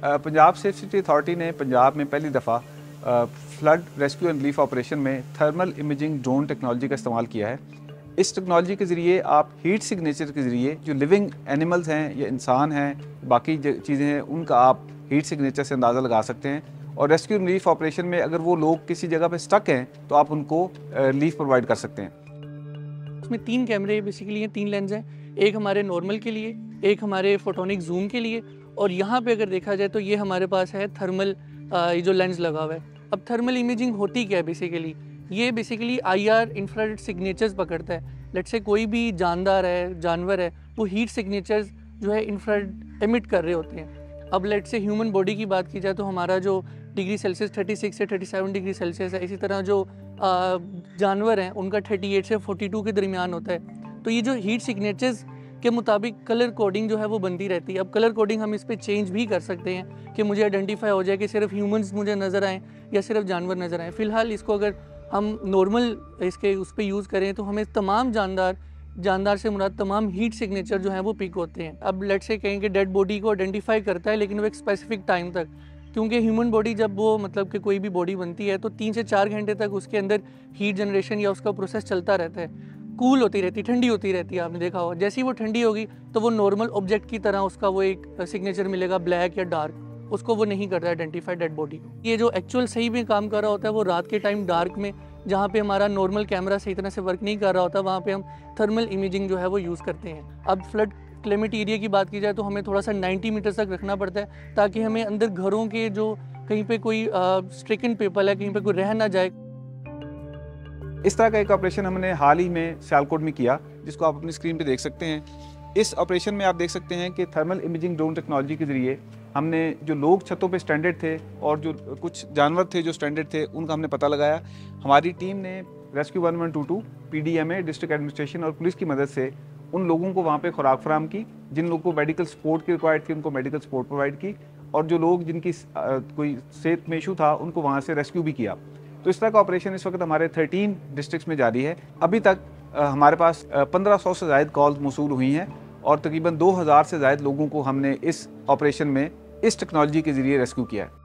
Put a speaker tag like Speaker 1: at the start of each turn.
Speaker 1: Punjab safe city authority ने पंजाब में पहली दफ़ा flood rescue and relief operation में थर्मल इमेजिंग ड्रोन टेक्नोलॉजी का इस्तेमाल किया है। इस टेक्नोलॉजी के ज़रिए आप हीट सिग्नेचर के ज़रिए जो लिविंग एनिमल्स हैं या इंसान हैं, बाकी चीज़ें हैं, उनका आप हीट सिग्नेचर से अंदाज़ा लगा सकते हैं। और रेस्क्यू एंड रिलीफ ऑपरेशन में अगर वो लोग किसी जगह पे स्टक हैं तो आप उनको रिलीफ प्रोवाइड कर सकते हैं।
Speaker 2: इसमें 3 कैमरे बेसिकली हैं, 3 लेंस हैं। एक हमारे नॉर्मल के लिए, एक हमारे फोटोनिक जूम के लिए, और यहाँ पे अगर देखा जाए तो ये हमारे पास है थर्मल ये जो लेंस लगा हुआ है। अब थर्मल इमेजिंग होती क्या है बेसिकली? ये बेसिकली IR इंफ्रारेड सिग्नेचर्स पकड़ता है। लेट्स से कोई भी जानदार है, जानवर है, वो हीट सिग्नेचर्स जो है इंफ्रारेड एमिट कर रहे होते हैं। अब लेट्स से ह्यूमन बॉडी की बात की जाए तो हमारा जो डिग्री सेल्सियस 36 से 37 डिग्री सेल्सियस है। इसी तरह जो जानवर हैं उनका 38 से 42 के दरमियान होता है। तो ये जो हीट सिग्नेचर्स के मुताबिक कलर कोडिंग जो है वो बनती रहती है। अब कलर कोडिंग हम इस पर चेंज भी कर सकते हैं कि मुझे आइडेंटिफाई हो जाए कि सिर्फ ह्यूमंस मुझे नज़र आएँ या सिर्फ जानवर नज़र आएँ। फ़िलहाल इसको अगर हम नॉर्मल इसके उस पर यूज़ करें तो हमें तमाम जानदार से मुराद तमाम हीट सिग्नेचर जो हैं वो पिक होते हैं। अब लेट्स से कहें कि डेड बॉडी को आइडेंटिफाई करता है, लेकिन वो एक स्पेसिफिक टाइम तक, क्योंकि ह्यूमन बॉडी जब वो मतलब कि कोई भी बॉडी बनती है तो 3 से 4 घंटे तक उसके अंदर हीट जनरेशन या उसका प्रोसेस चलता रहता है। कूल होती रहती, ठंडी होती रहती है, आपने देखा होगा। जैसे ही वो ठंडी होगी तो वो नॉर्मल ऑब्जेक्ट की तरह उसका वो एक सिग्नेचर मिलेगा, ब्लैक या डार्क। उसको वो नहीं करता आइडेंटिफाई डेड बॉडी को। ये जो एक्चुअल सही में काम कर रहा होता है वो रात के टाइम डार्क में, जहाँ पे हमारा नॉर्मल कैमरा सही तरह से वर्क नहीं कर रहा होता, वहाँ पे हम थर्मल इमेजिंग जो है वो यूज़ करते हैं। अब फ्लड क्लेमेट एरिया की बात की जाए तो हमें थोड़ा सा 90 मीटर तक रखना पड़ता है, ताकि हमें अंदर घरों के जो कहीं पे कोई स्ट्रिकन पीपल है, कहीं पे कोई रह ना जाए।
Speaker 1: इस तरह का एक ऑपरेशन हमने हाल ही में सियालकोट में किया, जिसको आप अपनी स्क्रीन पे देख सकते हैं। इस ऑपरेशन में आप देख सकते हैं कि थर्मल इमेजिंग ड्रोन टेक्नोलॉजी के ज़रिए हमने जो लोग छतों पे स्ट्रैंडेड थे और जो कुछ जानवर थे जो स्ट्रैंडेड थे, उनका हमने पता लगाया। हमारी टीम ने रेस्क्यू 1122, PDMA, डिस्ट्रिक्ट एडमिनिस्ट्रेशन और पुलिस की मदद से उन लोगों को वहाँ पे खुराक फराहम की, जिन लोगों को मेडिकल सपोर्ट की रिक्वायर्ड थी उनको मेडिकल सपोर्ट प्रोवाइड की, और जो लोग जिनकी कोई सेहत में इशू था उनको वहाँ से रेस्क्यू भी किया। तो इस तरह का ऑपरेशन इस वक्त हमारे 13 डिस्ट्रिक्ट्स में जारी है। अभी तक हमारे पास 1500 से ज़ायद कॉल्स मौसूल हुई हैं और तकरीबन 2000 से ज़ायद लोगों को हमने इस ऑपरेशन में इस टेक्नोलॉजी के ज़रिए रेस्क्यू किया है।